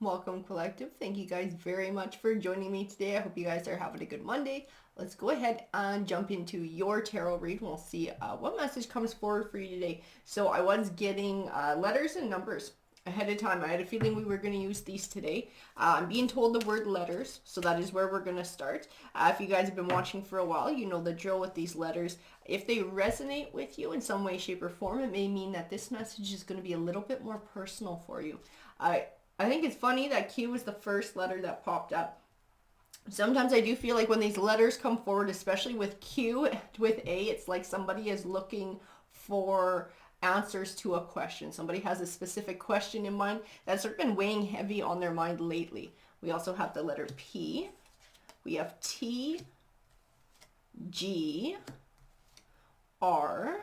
Welcome, Collective. Thank you guys very much for joining me today. I hope you guys are having a good Monday. Let's go ahead and jump into your tarot read. We'll see what message comes forward for you today. So I was getting letters and numbers ahead of time. I had a feeling we were going to use these today. I'm being told the word letters, so that is where we're going to start. If you guys have been watching for a while, you know the drill with these letters. If they resonate with you in some way, shape, or form, it may mean that this message is going to be a little bit more personal for you. I think it's funny that Q was the first letter that popped up. Sometimes I do feel like when these letters come forward, especially with Q and with A, it's like somebody is looking for answers to a question. Somebody has a specific question in mind that's sort of been weighing heavy on their mind lately. We also have the letter P. We have T, G, R,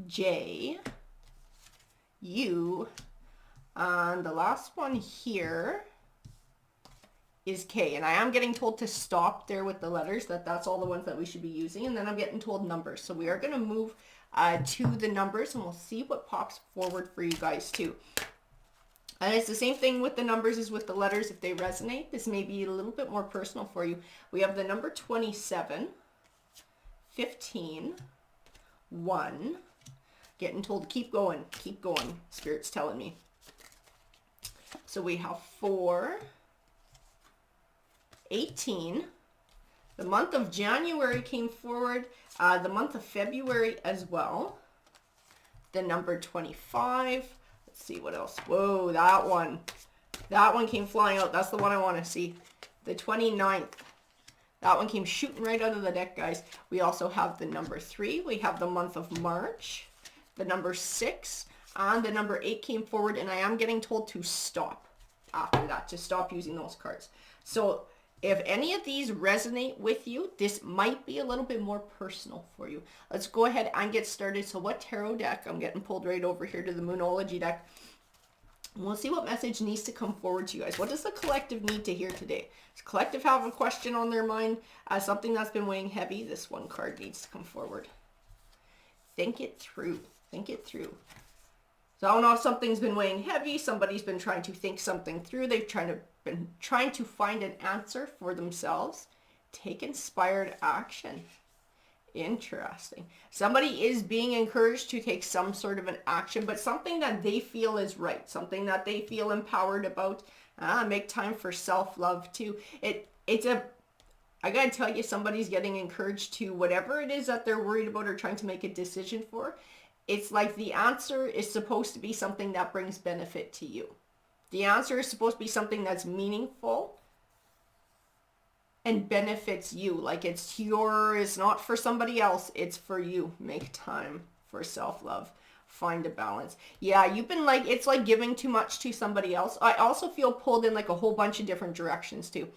J, U, and the last one here is K. And I am getting told to stop there with the letters, that's all the ones that we should be using. And then I'm getting told numbers. So we are going to move to the numbers, and we'll see what pops forward for you guys too. And it's the same thing with the numbers as with the letters. If they resonate, this may be a little bit more personal for you. We have the number 27, 15, 1. Getting told to keep going, Spirit's telling me. So we have 4, 18. The month of January came forward. The month of February as well. The number 25. Let's see what else. Whoa, that one. That one came flying out. That's the one I want to see. The 29th. That one came shooting right out of the deck, guys. We also have the number 3. We have the month of March. The number 6. And the number 8 came forward, and I am getting told to stop after that, to stop using those cards. So if any of these resonate with you, this might be a little bit more personal for you. Let's go ahead and get started. So what tarot deck? I'm getting pulled right over here to the Moonology deck. And we'll see what message needs to come forward to you guys. What does the collective need to hear today? Does the collective have a question on their mind? Something that's been weighing heavy? This one card needs to come forward. Think it through. Think it through. So I don't know if something's been weighing heavy. Somebody's been trying to think something through. They've been trying to find an answer for themselves. Take inspired action. Interesting. Somebody is being encouraged to take some sort of an action, but something that they feel is right. Something that they feel empowered about. Make time for self-love too. I gotta tell you, somebody's getting encouraged to whatever it is that they're worried about or trying to make a decision for. It's like the answer is supposed to be something that brings benefit to you. The answer is supposed to be something that's meaningful and benefits you. Like it's not for somebody else, it's for you. Make time for self-love. Find a balance. Yeah, you've been like, it's like giving too much to somebody else. I also feel pulled in like a whole bunch of different directions too.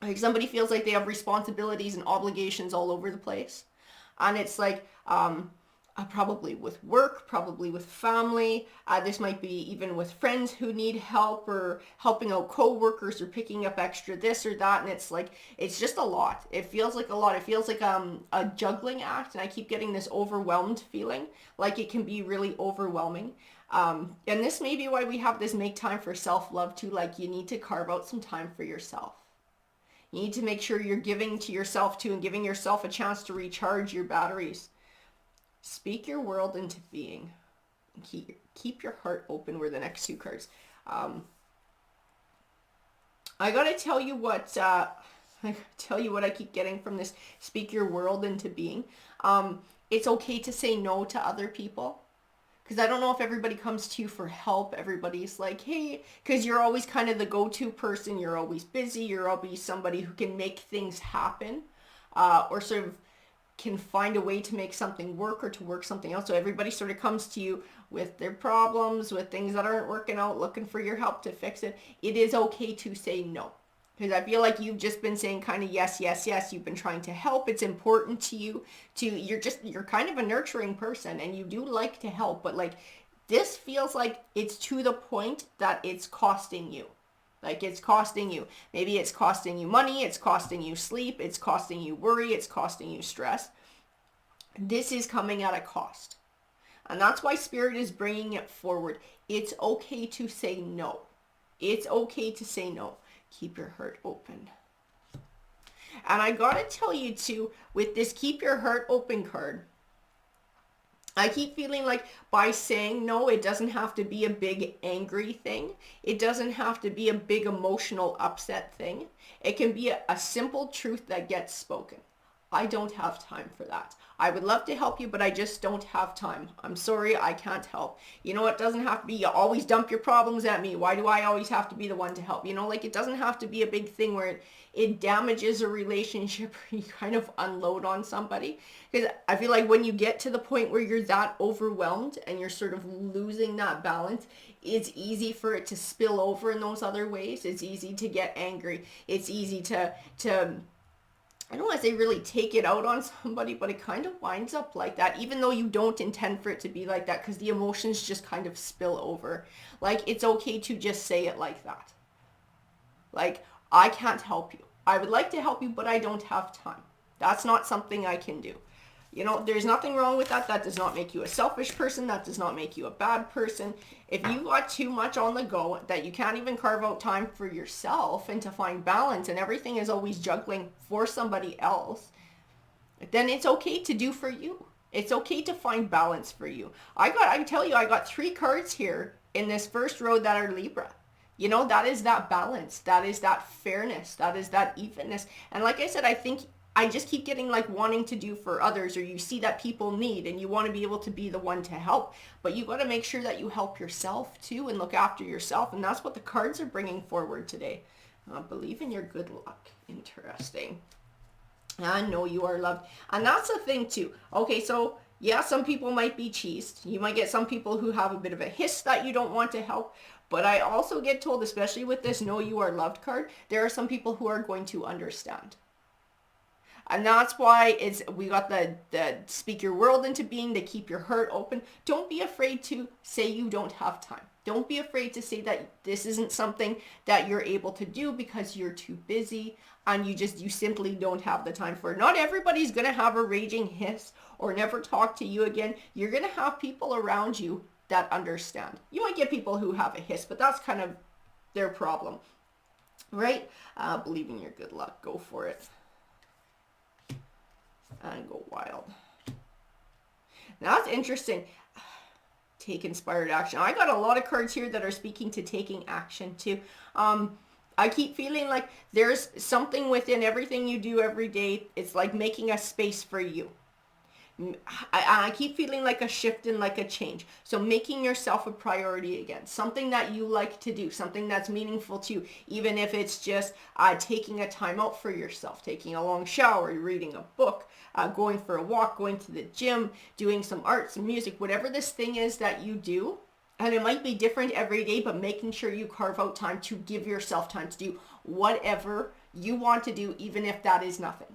Like somebody feels like they have responsibilities and obligations all over the place. And it's like, probably with work, probably with family. This might be even with friends who need help, or helping out co-workers, or picking up extra this or that. And it's like, it's just a lot. It feels like a lot. It feels like a juggling act. And I keep getting this overwhelmed feeling, like it can be really overwhelming. And this may be why we have this make time for self-love too. Like you need to carve out some time for yourself. You need to make sure you're giving to yourself too, and giving yourself a chance to recharge your batteries. Speak your world into being. Keep your heart open were the next two cards. I gotta tell you what I keep getting from this. Speak your world into being. It's okay to say no to other people. Because I don't know if everybody comes to you for help. Everybody's like, hey, because you're always kind of the go-to person. You're always busy. You're always somebody who can make things happen. Or sort of can find a way to make something work, or to work something out. So everybody sort of comes to you with their problems, with things that aren't working out, looking for your help to fix it. It is okay to say no. Because I feel like you've just been saying kind of yes, yes, yes. You've been trying to help. It's important to you. You're kind of a nurturing person, and you do like to help. But like this feels like it's to the point that it's costing you. Like it's costing you. Maybe it's costing you money. It's costing you sleep. It's costing you worry. It's costing you stress. This is coming at a cost. And that's why Spirit is bringing it forward. It's okay to say no. It's okay to say no. Keep your heart open. And I gotta tell you too, with this keep your heart open card, I keep feeling like by saying no, it doesn't have to be a big angry thing. It doesn't have to be a big emotional upset thing. It can be a simple truth that gets spoken. I don't have time for that. I would love to help you, but I just don't have time. I'm sorry, I can't help. You know, it doesn't have to be, you always dump your problems at me. Why do I always have to be the one to help? You know, like it doesn't have to be a big thing where it damages a relationship or you kind of unload on somebody. Because I feel like when you get to the point where you're that overwhelmed and you're sort of losing that balance, it's easy for it to spill over in those other ways. It's easy to get angry. It's easy to I don't want to say really take it out on somebody, but it kind of winds up like that, even though you don't intend for it to be like that, because the emotions just kind of spill over. Like, it's okay to just say it like that. Like, I can't help you. I would like to help you, but I don't have time. That's not something I can do. You know, there's nothing wrong with that. That does not make you a selfish person. That does not make you a bad person. If you got too much on the go that you can't even carve out time for yourself and to find balance and everything is always juggling for somebody else, then it's okay to do for you. It's okay to find balance for you. I tell you, I got 3 cards here in this first row that are Libra. You know, that is that balance. That is that fairness. That is that evenness. And like I said, I think I just keep getting like wanting to do for others, or you see that people need and you want to be able to be the one to help, but you got to make sure that you help yourself too and look after yourself. And that's what the cards are bringing forward today. Believe in your good luck. Interesting. I know you are loved. And that's the thing too. Okay, so yeah, some people might be cheesed. You might get some people who have a bit of a hiss that you don't want to help. But I also get told, especially with this know you are loved card, there are some people who are going to understand. And that's why we got the speak your world into being, to keep your heart open. Don't be afraid to say you don't have time. Don't be afraid to say that this isn't something that you're able to do because you're too busy and you simply don't have the time for it. Not everybody's going to have a raging hiss or never talk to you again. You're going to have people around you that understand. You might get people who have a hiss, but that's kind of their problem, right? Believe in your good luck. Go for it. And go wild. Now that's interesting. Take inspired action. I got a lot of cards here that are speaking to taking action too. I keep feeling like there's something within everything you do every day. It's like making a space for you. I keep feeling like a shift and like a change. So making yourself a priority again, something that you like to do, something that's meaningful to you, even if it's just taking a time out for yourself, taking a long shower, reading a book, going for a walk, going to the gym, doing some art, some music, whatever this thing is that you do. And it might be different every day, but making sure you carve out time to give yourself time to do whatever you want to do, even if that is nothing.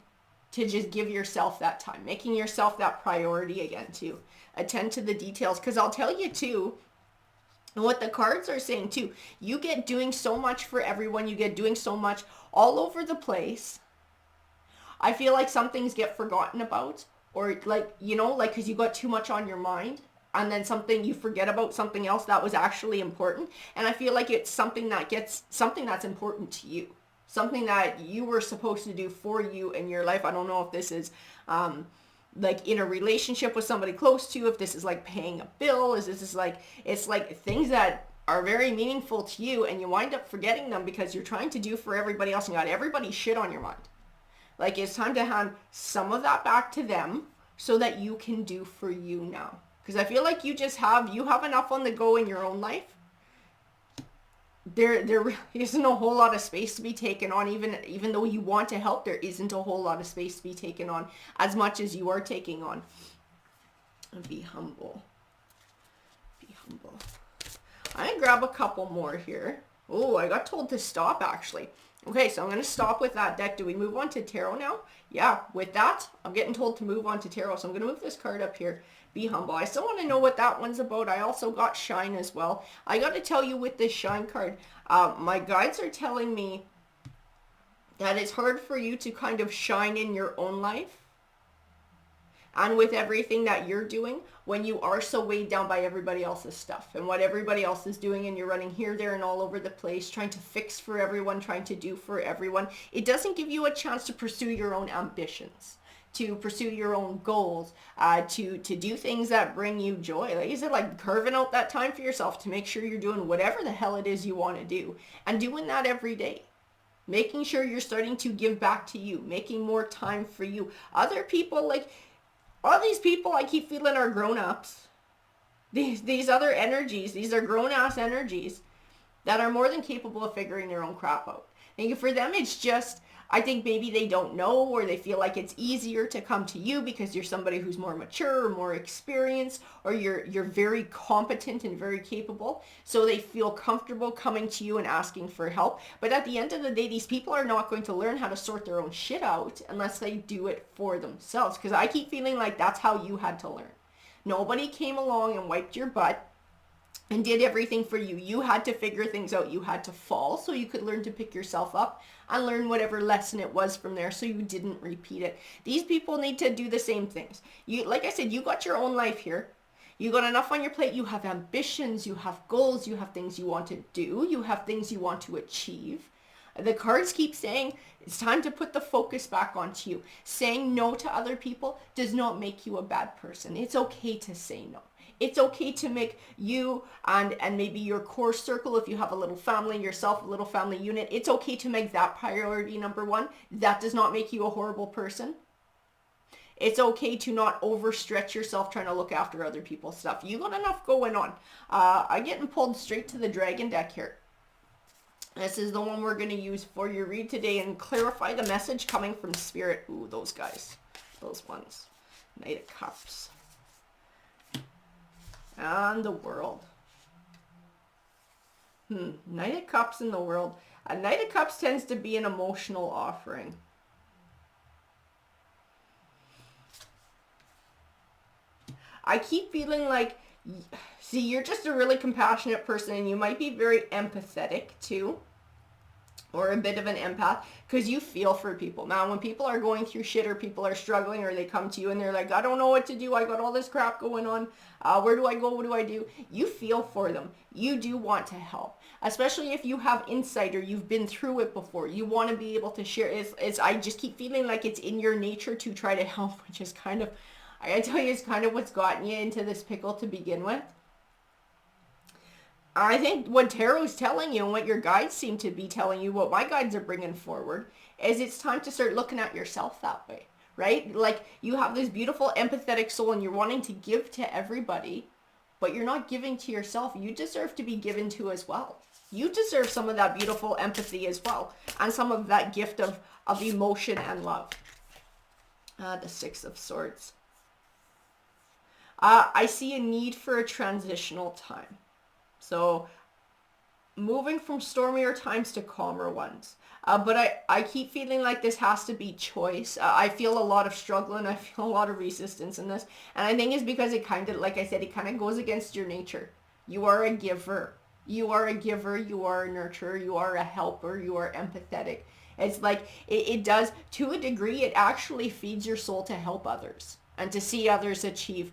To just give yourself that time, making yourself that priority again, to attend to the details. Because I'll tell you too, what the cards are saying too, you get doing so much for everyone, you get doing so much all over the place. I feel like some things get forgotten about, or like, you know, like because you got too much on your mind, and then you forget about something else that was actually important. And I feel like it's something that's important to you. Something that you were supposed to do for you in your life. I don't know if this is like in a relationship with somebody close to you, if this is like paying a bill, it's like things that are very meaningful to you and you wind up forgetting them because you're trying to do for everybody else and you got everybody's shit on your mind. Like it's time to hand some of that back to them so that you can do for you now. Because I feel like you have enough on the go in your own life. There really isn't a whole lot of space to be taken on, even though you want to help, there isn't a whole lot of space to be taken on as much as you are taking on. Be humble. Be humble. I'm going to grab a couple more here. Oh, I got told to stop actually. Okay, so I'm going to stop with that deck. Do we move on to tarot now? Yeah, with that, I'm getting told to move on to tarot. So I'm going to move this card up here. Be humble. I still want to know what that one's about. I also got shine as well. I got to tell you with this shine card, my guides are telling me that it's hard for you to kind of shine in your own life. and with everything that you're doing, when you are so weighed down by everybody else's stuff and what everybody else is doing, and you're running here, there, and all over the place, trying to fix for everyone, trying to do for everyone, it doesn't give you a chance to pursue your own ambitions, to pursue your own goals, to do things that bring you joy. Like you said, like carving out that time for yourself to make sure you're doing whatever the hell it is you want to do, and doing that every day. Making sure you're starting to give back to you, making more time for you. Other people, like all these people I keep feeling are grown-ups. These other energies, these are grown-ass energies that are more than capable of figuring their own crap out. And for them, it's just, I think maybe they don't know, or they feel like it's easier to come to you because you're somebody who's more mature or more experienced, or you're very competent and very capable. So they feel comfortable coming to you and asking for help. But at the end of the day, these people are not going to learn how to sort their own shit out unless they do it for themselves. Because I keep feeling like that's how you had to learn. Nobody came along and wiped your butt and did everything for you. You had to figure things out. You had to fall so you could learn to pick yourself up and learn whatever lesson it was from there so you didn't repeat it. These people need to do the same things. You, like I said, you got your own life here. You got enough on your plate. You have ambitions. You have goals. You have things you want to do. You have things you want to achieve. The cards keep saying it's time to put the focus back onto you. Saying no to other people does not make you a bad person. It's okay to say no. It's okay to make you and maybe your core circle, if you have a little family yourself, a little family unit, it's okay to make that priority number one. That does not make you a horrible person. It's okay to not overstretch yourself trying to look after other people's stuff. You got enough going on. I'm getting pulled straight to the dragon deck here. This is the one we're going to use for your read today and clarify the message coming from Spirit. Ooh, those guys. Those ones. Knight of Cups. And the World. Knight of Cups in the World. A Knight of Cups tends to be an emotional offering. I keep feeling like, see, you're just a really compassionate person, and you might be very empathetic too, or a bit of an empath, because you feel for people. Now, when people are going through shit, or people are struggling, or they come to you and they're like, I don't know what to do, I got all this crap going on, where do I go, what do I do? You feel for them. You do want to help, especially if you have insight or you've been through it before. You want to be able to share. I just keep feeling like it's in your nature to try to help, which is kind of, I gotta tell you, it's kind of what's gotten you into this pickle to begin with. I think what Tarot's telling you and what your guides seem to be telling you, what my guides are bringing forward, is it's time to start looking at yourself that way, right? Like, you have this beautiful empathetic soul and you're wanting to give to everybody, but you're not giving to yourself. You deserve to be given to as well. You deserve some of that beautiful empathy as well, and some of that gift of emotion and love. The Six of Swords. I see a need for a transitional time. So moving from stormier times to calmer ones. But I keep feeling like this has to be choice. I feel a lot of struggle and I feel a lot of resistance in this. And I think it's because it kind of, like I said, it kind of goes against your nature. You are a giver. You are a giver. You are a nurturer. You are a helper. You are empathetic. It's like, it does, to a degree, it actually feeds your soul to help others and to see others achieve.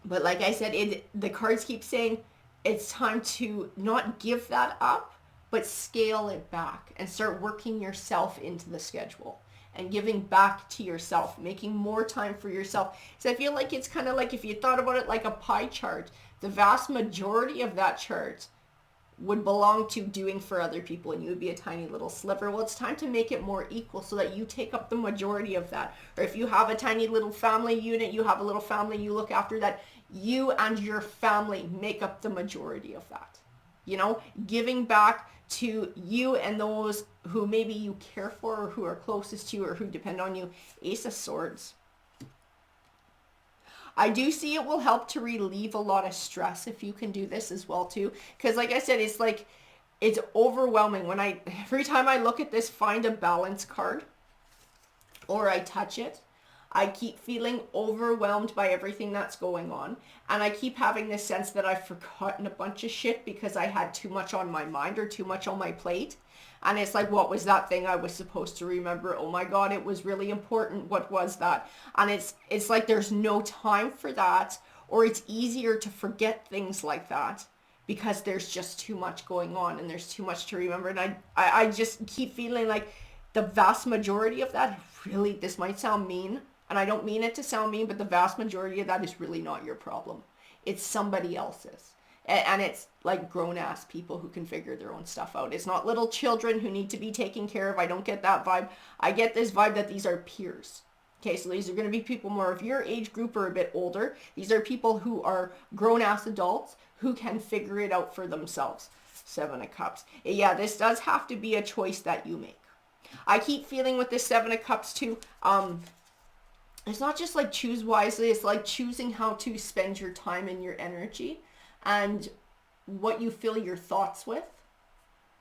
But like I said, the cards keep saying it's time to not give that up, but scale it back and start working yourself into the schedule and giving back to yourself, making more time for yourself. So I feel like it's kind of like, if you thought about it like a pie chart, the vast majority of that chart would belong to doing for other people, and you would be a tiny little sliver. Well, it's time to make it more equal so that you take up the majority of that. Or if you have a tiny little family unit, you have a little family you look after, that you and your family make up the majority of that. You know, giving back to you and those who maybe you care for, or who are closest to you, or who depend on you. Ace of Swords. I do see it will help to relieve a lot of stress if you can do this as well too. Because like I said, it's like, it's overwhelming. Every time I look at this, find a balance card, or I touch it, I keep feeling overwhelmed by everything that's going on. And I keep having this sense that I've forgotten a bunch of shit because I had too much on my mind or too much on my plate. And it's like, what was that thing I was supposed to remember? Oh my God, it was really important. What was that? And it's like there's no time for that, or it's easier to forget things like that because there's just too much going on and there's too much to remember. And I just keep feeling like the vast majority of that, really, this might sound mean, and I don't mean it to sound mean, but the vast majority of that is really not your problem. It's somebody else's. And it's like grown-ass people who can figure their own stuff out. It's not little children who need to be taken care of. I don't get that vibe. I get this vibe that these are peers. Okay, so these are going to be people more of your age group or a bit older. These are people who are grown-ass adults who can figure it out for themselves. 7 of Cups. Yeah, this does have to be a choice that you make. I keep feeling with this 7 of Cups too, it's not just like choose wisely, it's like choosing how to spend your time and your energy and what you fill your thoughts with,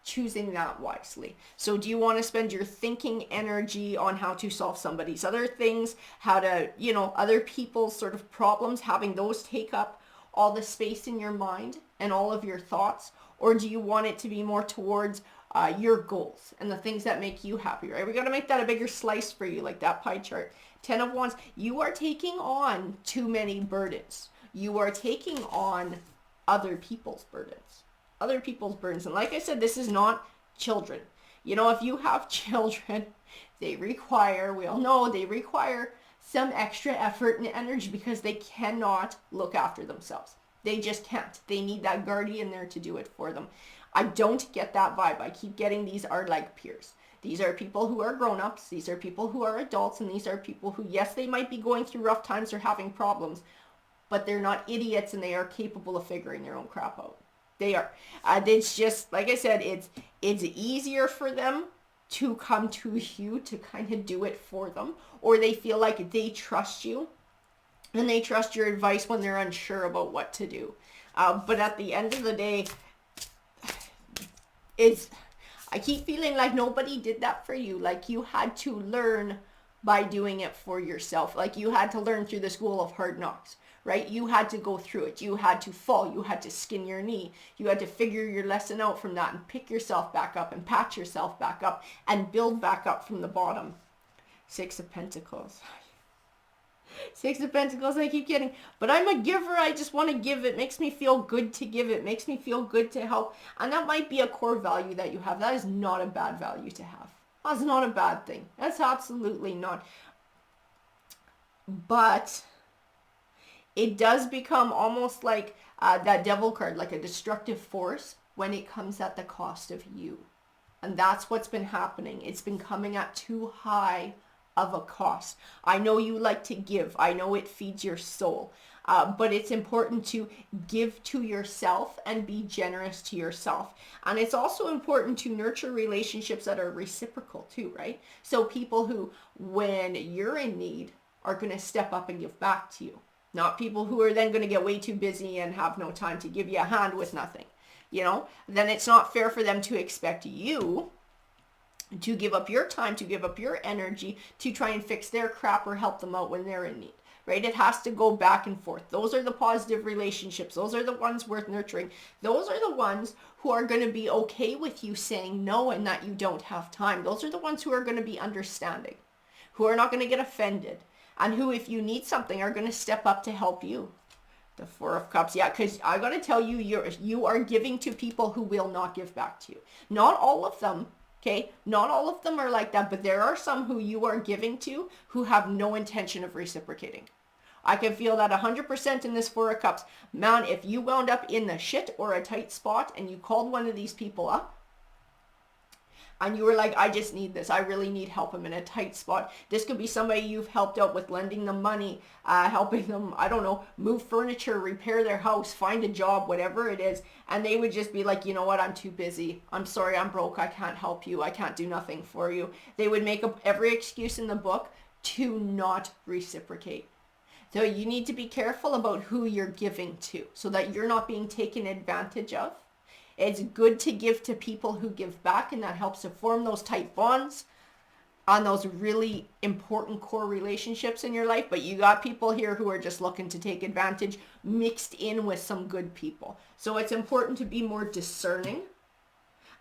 choosing that wisely. So do you want to spend your thinking energy on how to solve somebody's other things, how to, other people's sort of problems, having those take up all the space in your mind and all of your thoughts? Or do you want it to be more towards your goals and the things that make you happy, right? We got to make that a bigger slice for you, like that pie chart. 10 of Wands, you are taking on too many burdens. You are taking on other people's burdens. Other people's burdens. And like I said, this is not children. If you have children, we all know they require some extra effort and energy because they cannot look after themselves. They just can't. They need that guardian there to do it for them. I don't get that vibe. I keep getting these are like peers. These are people who are grown-ups. These are people who are adults. And these are people who, yes, they might be going through rough times or having problems, but they're not idiots and they are capable of figuring their own crap out. They are. It's just, like I said, it's easier for them to come to you to kind of do it for them, or they feel like they trust you and they trust your advice when they're unsure about what to do. But at the end of the day, I keep feeling like nobody did that for you. Like you had to learn by doing it for yourself. Like you had to learn through the school of hard knocks, right? You had to go through it. You had to fall. You had to skin your knee. You had to figure your lesson out from that and pick yourself back up and patch yourself back up and build back up from the bottom. 6 of Pentacles. 6 of Pentacles, I keep getting, but I'm a giver. I just want to give. It makes me feel good to give. It makes me feel good to help. And that might be a core value that you have. That is not a bad value to have. That's not a bad thing. That's absolutely not. But it does become almost like that devil card, like a destructive force when it comes at the cost of you. And that's what's been happening. It's been coming at too high of a cost. I know you like to give. I know it feeds your soul. But it's important to give to yourself and be generous to yourself. And it's also important to nurture relationships that are reciprocal too, right? So people who, when you're in need, are going to step up and give back to you. Not people who are then going to get way too busy and have no time to give you a hand with nothing. Then it's not fair for them to expect you to give up your time, to give up your energy, to try and fix their crap or help them out when they're in need, right? It has to go back and forth. Those are the positive relationships. Those are the ones worth nurturing. Those are the ones who are going to be okay with you saying no and that you don't have time. Those are the ones who are going to be understanding, who are not going to get offended, and who, if you need something, are going to step up to help you. The 4 of Cups. Yeah, because I got to tell you, you are giving to people who will not give back to you. Not all of them. Okay, not all of them are like that, but there are some who you are giving to who have no intention of reciprocating. I can feel that 100% in this 4 of Cups. Man, if you wound up in the shit or a tight spot and you called one of these people up and you were like, I just need this. I really need help. I'm in a tight spot. This could be somebody you've helped out with lending them money, helping them, I don't know, move furniture, repair their house, find a job, whatever it is. And they would just be like, you know what? I'm too busy. I'm sorry. I'm broke. I can't help you. I can't do nothing for you. They would make up every excuse in the book to not reciprocate. So you need to be careful about who you're giving to so that you're not being taken advantage of. It's good to give to people who give back, and that helps to form those tight bonds. on those really important core relationships in your life, but you got people here who are just looking to take advantage mixed in with some good people. So it's important to be more discerning.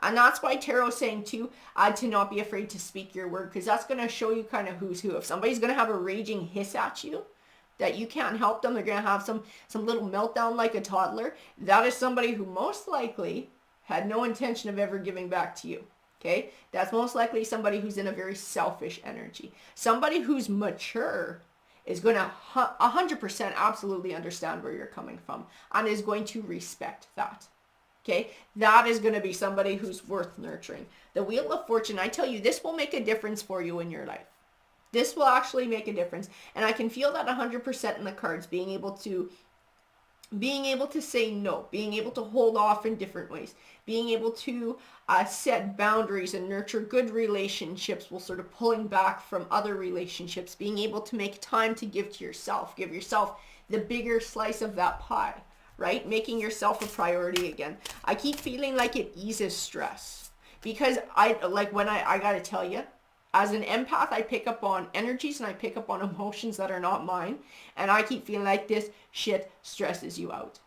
And that's why tarot's saying too, to not be afraid to speak your word, because that's going to show you kind of who's who. If somebody's going to have a raging hiss at you, that you can't help them, they're going to have some little meltdown like a toddler, that is somebody who most likely had no intention of ever giving back to you. Okay, that's most likely somebody who's in a very selfish energy. Somebody who's mature is going to 100% absolutely understand where you're coming from and is going to respect that. Okay, that is going to be somebody who's worth nurturing. The Wheel of Fortune, I tell you, this will make a difference for you in your life. This will actually make a difference. And I can feel that 100% in the cards, being able to say no, being able to hold off in different ways, being able to set boundaries and nurture good relationships while sort of pulling back from other relationships, being able to make time to give yourself the bigger slice of that pie, right? Making yourself a priority again. I keep feeling like it eases stress, because I gotta tell you, as an empath, I pick up on energies and I pick up on emotions that are not mine. And I keep feeling like this shit stresses you out.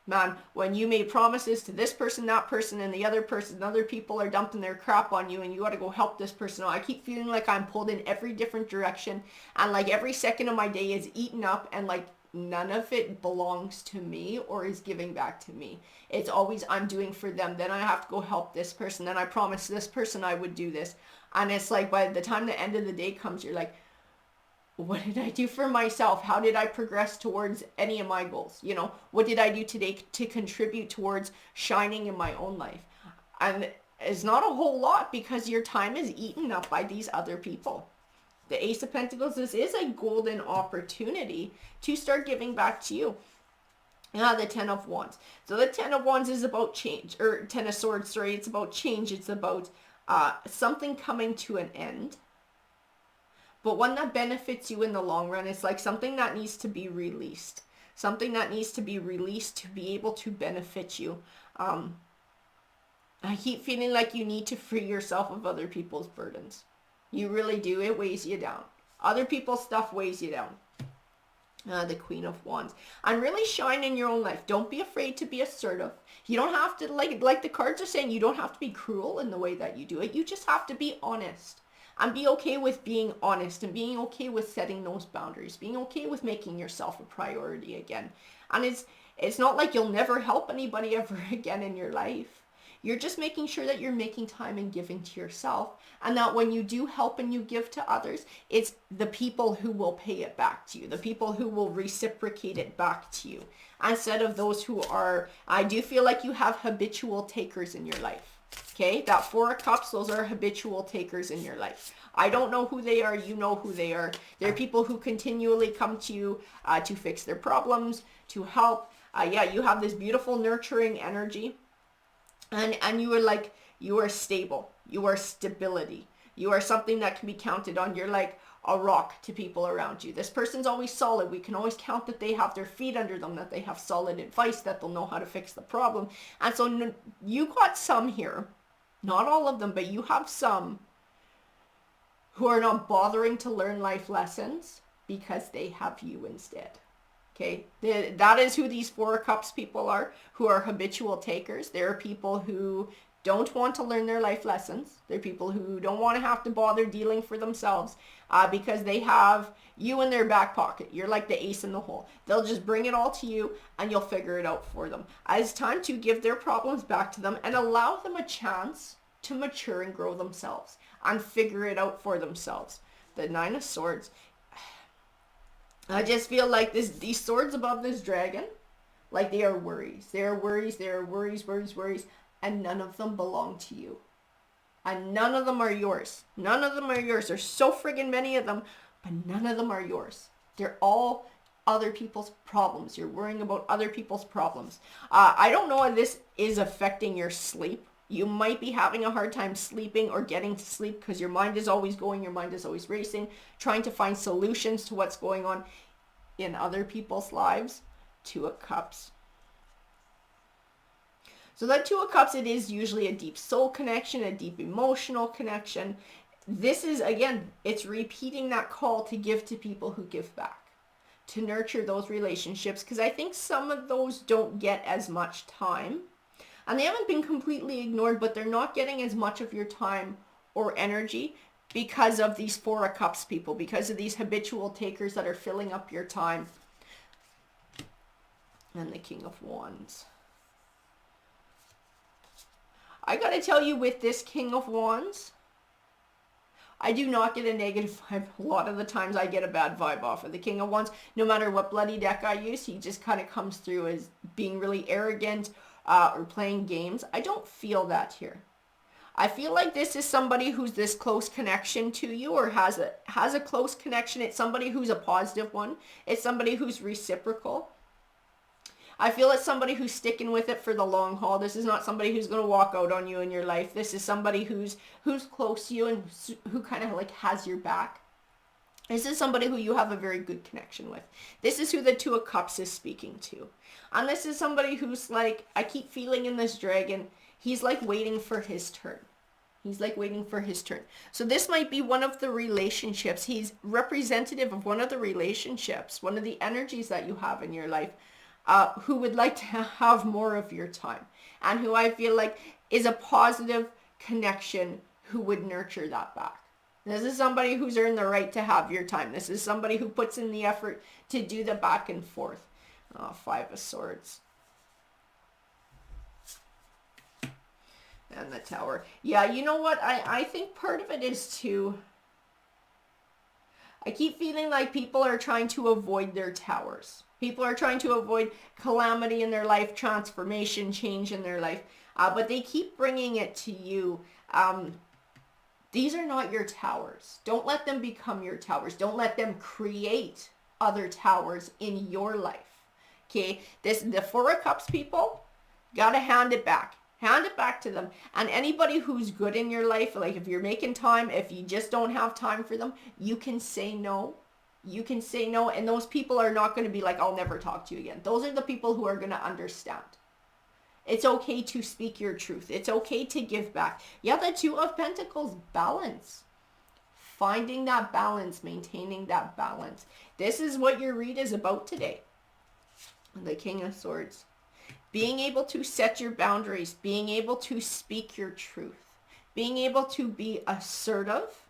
Man, when you made promises to this person, that person, and the other person, other people are dumping their crap on you and you got to go help this person out. I keep feeling like I'm pulled in every different direction, and like every second of my day is eaten up, and like none of it belongs to me or is giving back to me. It's always I'm doing for them. Then I have to go help this person. Then I promised this person I would do this. And it's like by the time the end of the day comes, you're like, what did I do for myself? How did I progress towards any of my goals? You know, what did I do today to contribute towards shining in my own life? And it's not a whole lot, because your time is eaten up by these other people. The Ace of Pentacles, this is a golden opportunity to start giving back to you. The Ten of Wands. So the Ten of Wands is about change, or Ten of Swords, sorry, it's about change. It's about something coming to an end, but one that benefits you in the long run. It's like something that needs to be released. Something that needs to be released to be able to benefit you. I keep feeling like you need to free yourself of other people's burdens. You really do. It weighs you down. Other people's stuff weighs you down. The Queen of Wands. And really shine in your own life. Don't be afraid to be assertive. You don't have to, like the cards are saying, you don't have to be cruel in the way that you do it. You just have to be honest. And be okay with being honest, and being okay with setting those boundaries. Being okay with making yourself a priority again. And it's not like you'll never help anybody ever again in your life. You're just making sure that you're making time and giving to yourself, and that when you do help and you give to others, it's the people who will pay it back to you, the people who will reciprocate it back to you, instead of those who are, I do feel like you have habitual takers in your life. Okay, that Four of Cups, those are habitual takers in your life. I don't know who they are. You know who they are. They're people who continually come to you to fix their problems, to help. You have this beautiful nurturing energy. And you are like, you are stable. You are stability. You are something that can be counted on. You're like a rock to people around you. This person's always solid. We can always count that they have their feet under them, that they have solid advice, that they'll know how to fix the problem. And so you got some here, not all of them, but you have some who are not bothering to learn life lessons because they have you instead. Okay, that is who these Four of Cups people are, who are habitual takers. They're people who don't want to learn their life lessons. They're people who don't want to have to bother dealing for themselves because they have you in their back pocket. You're like the ace in the hole. They'll just bring it all to you and you'll figure it out for them. It's time to give their problems back to them and allow them a chance to mature and grow themselves and figure it out for themselves. The Nine of Swords. I just feel like these swords above this dragon, like they are worries. They are worries, worries, and none of them belong to you. And none of them are yours. None of them are yours. There's so friggin' many of them, but none of them are yours. They're all other people's problems. You're worrying about other people's problems. I don't know if this is affecting your sleep. You might be having a hard time sleeping or getting to sleep because your mind is always going, your mind is always racing, trying to find solutions to what's going on in other people's lives. Two of Cups. So that Two of Cups, it is usually a deep soul connection, a deep emotional connection. this is, again, it's repeating that call to give to people who give back, to nurture those relationships, because I think some of those don't get as much time. And they haven't been completely ignored, but they're not getting as much of your time or energy because of these Four of Cups people, because of these habitual takers that are filling up your time. And the King of Wands. I gotta tell you, with this King of Wands, I do not get a negative vibe. A lot of the times I get a bad vibe off of the King of Wands. No matter what bloody deck I use, he just kind of comes through as being really arrogant or playing games. I don't feel that here. I feel like this is somebody who's this close connection to you, or has a close connection. It's somebody who's a positive one. It's somebody who's reciprocal. I feel it's somebody who's sticking with it for the long haul. This is not somebody who's going to walk out on you in your life. This is somebody who's close to you and who kind of like has your back. This is somebody who you have a very good connection with. This is who the Two of Cups is speaking to. And this is somebody who's like, I keep feeling in this dragon, he's like waiting for his turn. He's like waiting for his turn. So this might be one of the relationships. He's representative of one of the relationships, one of the energies that you have in your life. Who would like to have more of your time, and who I feel like is a positive connection who would nurture that back. This is somebody who's earned the right to have your time. This is somebody who puts in the effort to do the back and forth. Five of Swords. And the Tower. Yeah, you know what? I think part of it is too, I keep feeling like people are trying to avoid their towers. People are trying to avoid calamity in their life, transformation, change in their life. But they keep bringing it to you. These are not your towers. Don't let them become your towers. Don't let them create other towers in your life. Okay? The Four of Cups people, gotta hand it back. Hand it back to them. And anybody who's good in your life, like if you're making time, if you just don't have time for them, you can say no. You can say no, and those people are not going to be like, I'll never talk to you again. Those are the people who are going to understand. It's okay to speak your truth. It's okay to give back. Yeah, the Two of Pentacles, balance. Finding that balance, maintaining that balance. This is what your read is about today. The King of Swords. Being able to set your boundaries. Being able to speak your truth. Being able to be assertive.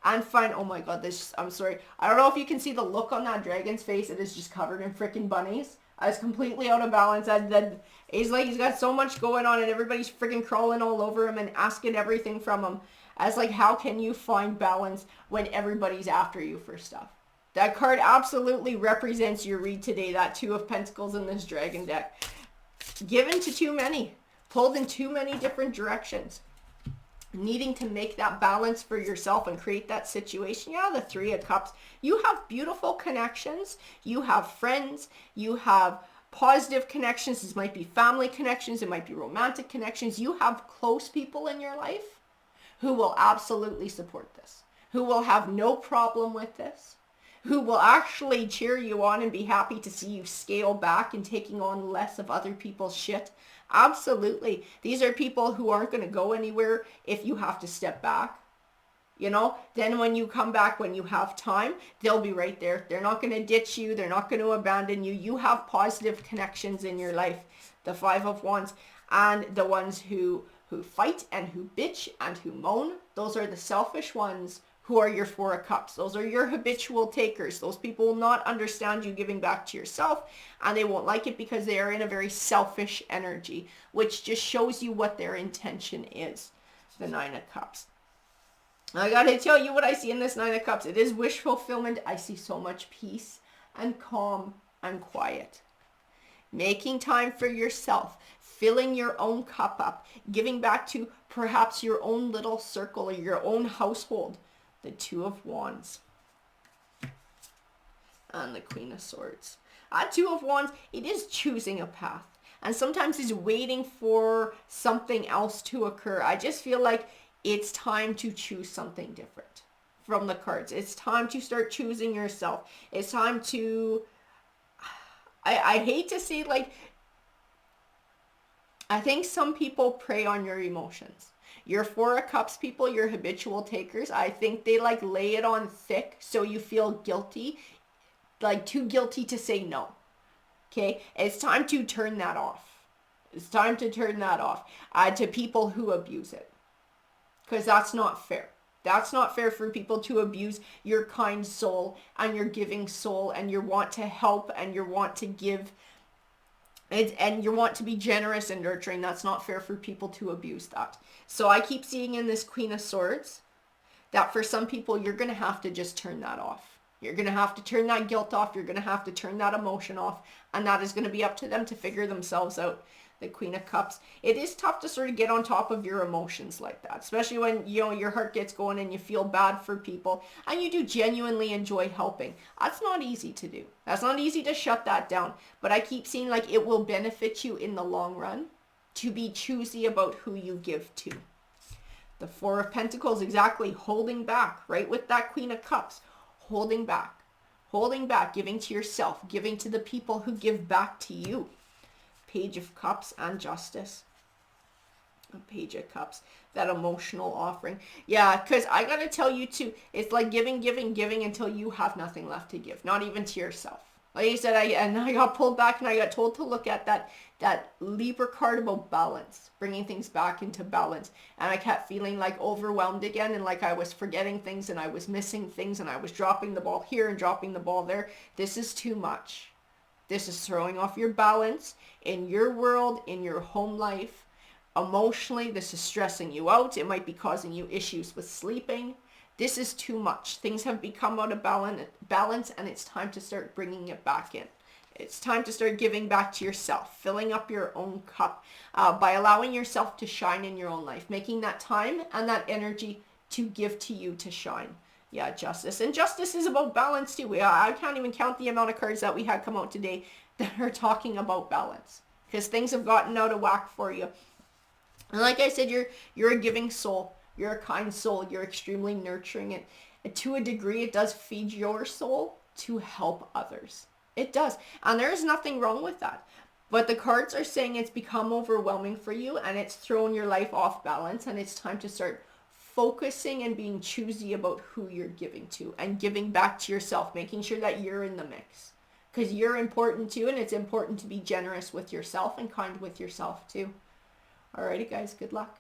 And find, oh my god, I'm sorry. I don't know if you can see the look on that dragon's face. It is just covered in freaking bunnies. I was completely out of balance. He's got so much going on and everybody's freaking crawling all over him and asking everything from him. As like, how can you find balance when everybody's after you for stuff? That card absolutely represents your read today. That Two of Pentacles in this dragon deck. Given to too many. Pulled in too many different directions. Needing to make that balance for yourself and create that situation. Yeah, the Three of Cups. You have beautiful connections. You have friends. You have positive connections. This might be family connections. It might be romantic connections. You have close people in your life who will absolutely support this. Who will have no problem with this. Who will actually cheer you on and be happy to see you scale back and taking on less of other people's shit. Absolutely. These are people who aren't going to go anywhere if you have to step back. You know, then when you come back, when you have time, they'll be right there. They're not going to ditch you. They're not going to abandon you. You have positive connections in your life. The Five of Wands, and the ones who fight and who bitch and who moan, those are the selfish ones who are your Four of Cups. Those are your habitual takers. Those people will not understand you giving back to yourself, and they won't like it because they are in a very selfish energy, which just shows you what their intention is. The Nine of Cups. I gotta tell you what I see in this Nine of Cups. It is wish fulfillment. I see so much peace and calm and quiet. Making time for yourself, filling your own cup up, giving back to perhaps your own little circle or your own household. The Two of Wands. And the Queen of Swords. Two of Wands, it is choosing a path. And sometimes it's waiting for something else to occur. I just feel like it's time to choose something different from the cards. It's time to start choosing yourself. It's time to... I hate to say, like... I think some people prey on your emotions. Your Four of Cups people, your habitual takers, I think they like lay it on thick so you feel guilty, like too guilty to say no. Okay, it's time to turn that off. It's time to turn that off to people who abuse it, because that's not fair. That's not fair for people to abuse your kind soul and your giving soul and your want to help and your want to give and you want to be generous and nurturing. That's not fair for people to abuse that. So I keep seeing in this Queen of Swords that for some people, you're going to have to just turn that off. You're going to have to turn that guilt off. You're going to have to turn that emotion off. And that is going to be up to them to figure themselves out. The Queen of Cups. It is tough to sort of get on top of your emotions like that, especially when, you know, your heart gets going and you feel bad for people and you do genuinely enjoy helping. That's not easy to do. That's not easy to shut that down. But I keep seeing like it will benefit you in the long run to be choosy about who you give to. The Four of Pentacles, exactly, holding back, right? With that Queen of Cups, holding back, giving to yourself, giving to the people who give back to you. Page of Cups and Justice. A Page of Cups, that emotional offering. Yeah, because I got to tell you too, it's like giving until you have nothing left to give, not even to yourself. Like I said, I got pulled back and I got told to look at that Libra card about balance, bringing things back into balance. And I kept feeling like overwhelmed again and like I was forgetting things and I was missing things and I was dropping the ball here and dropping the ball there. This is too much. This is throwing off your balance in your world, in your home life. Emotionally, this is stressing you out. It might be causing you issues with sleeping. This is too much. Things have become out of balance and it's time to start bringing it back in. It's time to start giving back to yourself, filling up your own cup by allowing yourself to shine in your own life, making that time and that energy to give to you to shine. Yeah, Justice. And Justice is about balance too. I can't even count the amount of cards that we had come out today that are talking about balance. Because things have gotten out of whack for you. And like I said, you're a giving soul. You're a kind soul. You're extremely nurturing. And to a degree, it does feed your soul to help others. It does. And there is nothing wrong with that. But the cards are saying it's become overwhelming for you and it's thrown your life off balance and it's time to start focusing and being choosy about who you're giving to and giving back to yourself, making sure that you're in the mix because you're important too. And it's important to be generous with yourself and kind with yourself too. Alrighty guys, good luck.